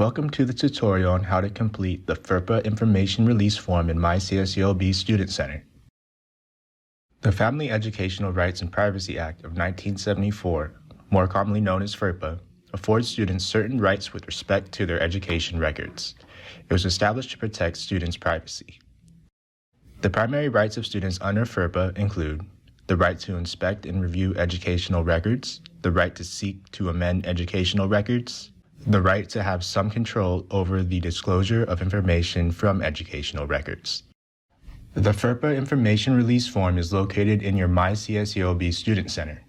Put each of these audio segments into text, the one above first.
Welcome to the tutorial on how to complete the FERPA Information Release form in MyCSULB Student Center. The Family Educational Rights and Privacy Act of 1974, more commonly known as FERPA, affords students certain rights with respect to their education records. It was established to protect students' privacy. The primary rights of students under FERPA include the right to inspect and review educational records, the right to seek to amend educational records, the right to have some control over the disclosure of information from educational records. The FERPA Information Release form is located in your MyCSULB Student Center.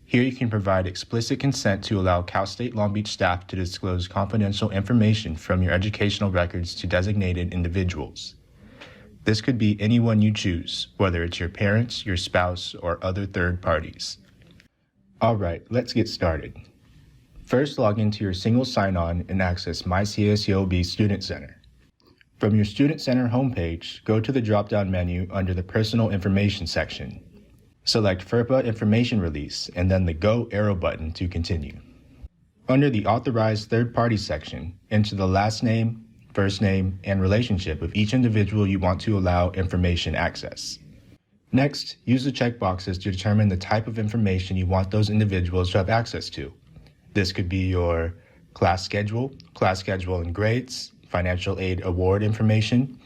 Here you can provide explicit consent to allow Cal State Long Beach staff to disclose confidential information from your educational records to designated individuals. This could be anyone you choose, whether it's your parents, your spouse, or other third parties. All right, let's get started. First, log into your single sign-on and access MyCSULB Student Center. From your Student Center homepage, go to the drop-down menu under the Personal Information section. Select FERPA Information Release and then the Go arrow button to continue. Under the Authorized Third Party section, enter the last name, first name, and relationship of each individual you want to allow information access. Next, use the checkboxes to determine the type of information you want those individuals to have access to. This could be your class schedule and grades, financial aid award information,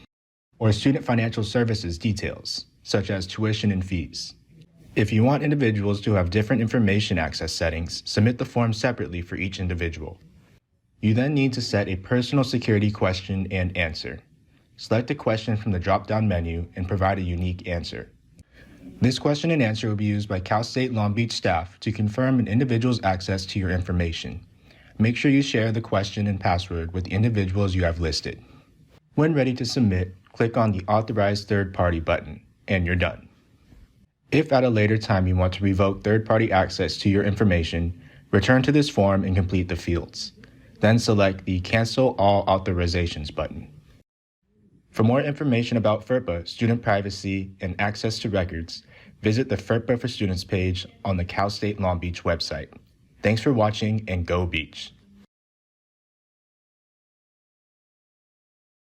or student financial services details, such as tuition and fees. If you want individuals to have different information access settings, submit the form separately for each individual. You then need to set a personal security question and answer. Select a question from the drop-down menu and provide a unique answer. This question and answer will be used by Cal State Long Beach staff to confirm an individual's access to your information. Make sure you share the question and password with the individuals you have listed. When ready to submit, click on the Authorized Third Party button, and you're done. If at a later time you want to revoke third-party access to your information, return to this form and complete the fields. Then select the Cancel All Authorizations button. For more information about FERPA, student privacy, and access to records, visit the FERPA for Students page on the Cal State Long Beach website. Thanks for watching, and go Beach!